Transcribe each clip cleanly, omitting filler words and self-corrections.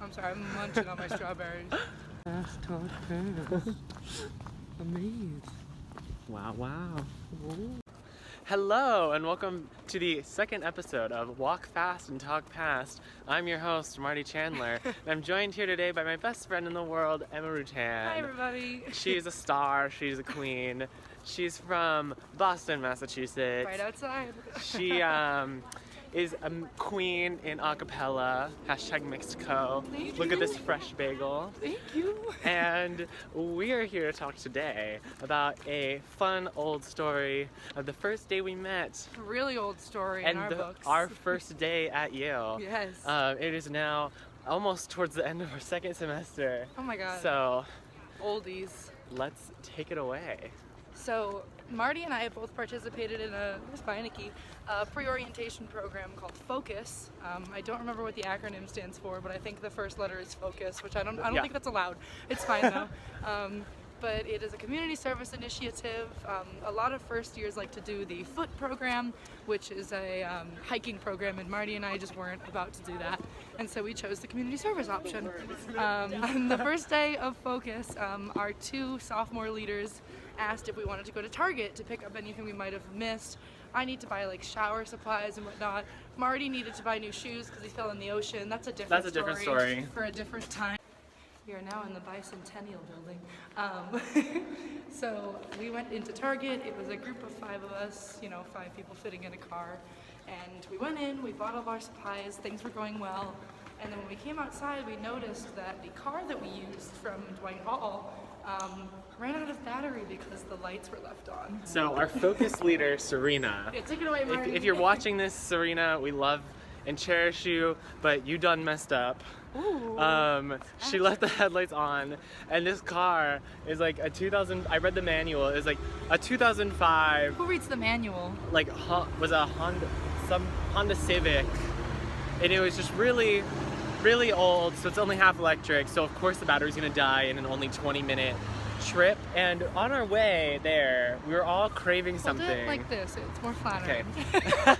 I'm sorry, I'm munching on my strawberries. Fast talk fast. Amazed. Wow, wow. Whoa. Hello and welcome to the second episode of Walk Fast and Talk Past. I'm your host, Marty Chandler, and I'm joined here today by my best friend in the world, Emma Rutan. Hi everybody. She's a star, she's a queen. She's from Boston, Massachusetts. Right outside. She is a queen in acapella, #Mexico. Look at this fresh bagel. Thank you. And we are here to talk today about a fun old story of the first day we met. A really old story And in our books. our first day at Yale. Yes. It is now almost towards the end of our second semester. Oh my god. So Oldies. let's take it away. So Marty and I have both participated in a preorientation program called Focus. I don't remember what the acronym stands for, but I think the first letter is Focus, which I don't Yeah. think that's allowed. It's fine though. But it is a community service initiative. A lot of first years like to do the foot program, which is a hiking program, and Marty and I just weren't about to do that, and so we chose the community service option. On the first day of Focus, our two sophomore leaders asked if we wanted to go to Target to pick up anything we might have missed. I need to buy like shower supplies and whatnot. Marty needed to buy new shoes because he fell in the ocean. That's a different story for a different time. We are now in the Bicentennial building. So we went into Target. It was a group of 5 of us, 5 people fitting in a car. And we went in, we bought all our supplies, things were going well. And then when we came outside, we noticed that the car that we used from Dwight Hall ran out of battery because the lights were left on. So our focus leader, Serena. Yeah, take it away, Marty. If you're watching this, Serena, we love and cherish you, but you done messed up. Ooh. She left the headlights on, and this car is like a 2000. I read the manual. It's like a 2005. Who reads the manual? Like was a Honda Civic, and it was just really, really old. So it's only half electric. So of course the battery's gonna die in an only 20-minute trip. And on our way there, we were all craving something. Hold it like this. It's more flattering. Okay.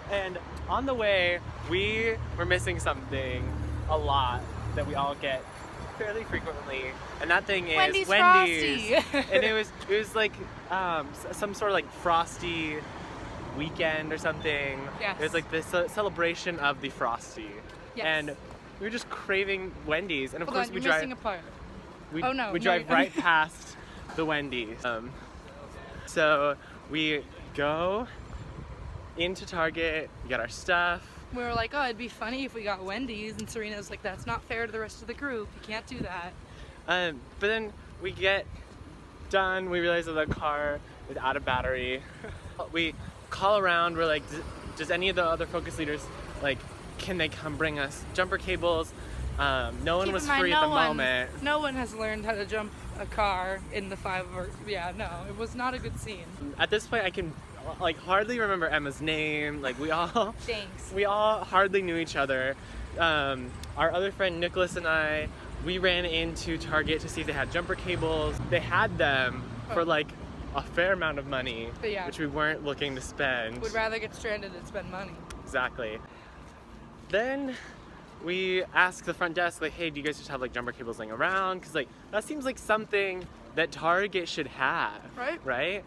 And on the way, we were missing something a lot that we all get fairly frequently, and that thing is Wendy's. And it was like some sort of like frosty weekend or something. Yes. It was like this celebration of the frosty. Yes. And we were just craving Wendy's, and of Hold course on, we you're drive. missing a part. We No, drive right past the Wendy's. So we go into Target, we got our stuff. We were like, oh, it'd be funny if we got Wendy's, and Serena's like, that's not fair to the rest of the group. You can't do that. But then we get done, we realize that the car is out of battery. We call around, we're like, does any of the other focus leaders, like, can they come bring us jumper cables? No one was free at the moment. No one has learned how to jump a car in the 5 or, it was not a good scene. At this point I can like hardly remember Emma's name. Like we all Thanks. We all hardly knew each other. Our other friend Nicholas and I, we ran into Target to see if they had jumper cables. They had them for like a fair amount of money, which we weren't looking to spend. Would rather get stranded than spend money. Exactly. Then we asked the front desk, like, hey, do you guys just have like jumper cables laying around? Because like that seems like something that Target should have, right?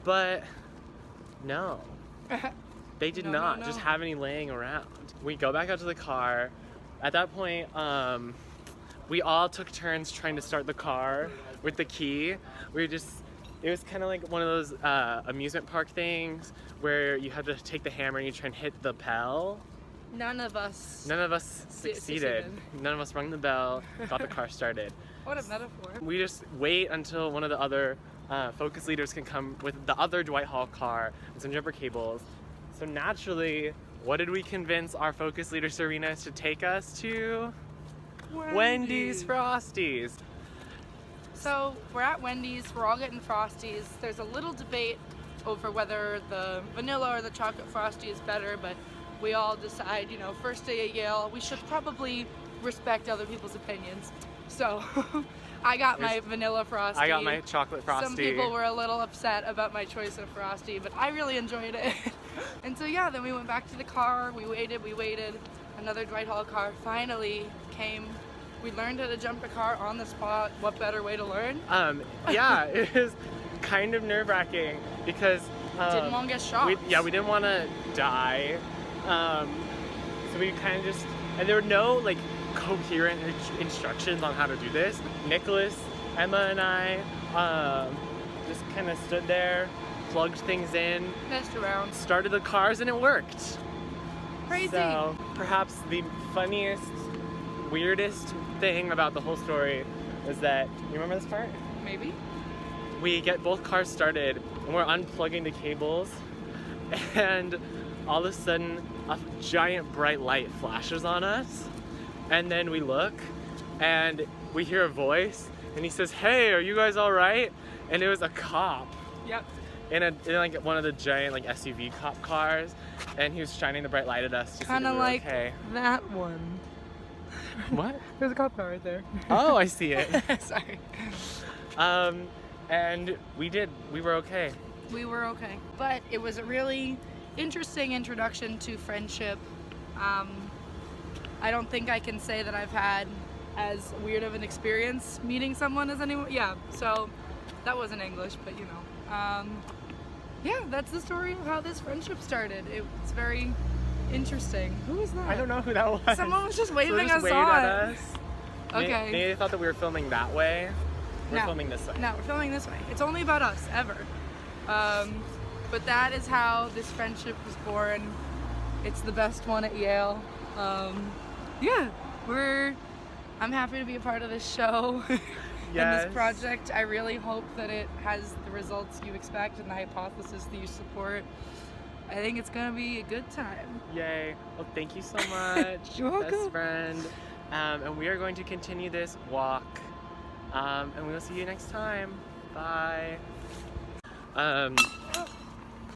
But no, they did not just have any laying around. We go back out to the car. At that point, we all took turns trying to start the car with the key. It was kind of like one of those amusement park things where you have to take the hammer and you try and hit the bell. None of us succeeded. None of us rung the bell, got the car started. What a metaphor. We just wait until one of the other focus leaders can come with the other Dwight Hall car and some jumper cables. So naturally, what did we convince our focus leader Serena to take us to? Wendy's Frosties. So we're at Wendy's, we're all getting Frosties. There's a little debate over whether the vanilla or the chocolate Frosty is better, but we all decide, first day at Yale, we should probably respect other people's opinions. So I got my vanilla Frosty. I got my chocolate Frosty. Some people were a little upset about my choice of Frosty, but I really enjoyed it. And so then we went back to the car, we waited. another Dwight Hall car finally came. We learned how to jump a car on the spot. What better way to learn? Yeah, it was kind of nerve-wracking because Didn't want to get shot. we didn't want to die. So we kind of just, and there were no like coherent instructions on how to do this. Nicholas, Emma, and I just kind of stood there, plugged things in, Messed around. started the cars, and it worked. Crazy. So perhaps the funniest, weirdest thing about the whole story is that, you remember this part? Maybe. We get both cars started and we're unplugging the cables, and all of a sudden a giant bright light flashes on us, and then we look and we hear a voice and he says, "Hey, are you guys all right?" And it was a cop. Yep. In like one of the giant like SUV cop cars, and he was shining the bright light at us. Kind of like okay. that one. What? There's a cop car right there. Oh, I see it. Sorry. And we were okay. We were okay. But it was a really interesting introduction to friendship. I don't think I can say that I've had as weird of an experience meeting someone as anyone. Yeah, so that wasn't English, but you know. Yeah, that's the story of how this friendship started. It's very interesting. Who was that? I don't know who that was. Someone was just waving so us waved on. at us. Okay. Maybe they thought that we were filming that way. We're filming this way. No, we're filming this way. It's only about us, ever. But that is how this friendship was born. It's the best one at Yale. Yeah, I'm happy to be a part of this show. Yes. And this project. I really hope that it has the results you expect and the hypothesis that you support. I think it's gonna be a good time. Yay. Well, thank you so much, You're welcome. best friend. And we are going to continue this walk. And we will see you next time. Bye.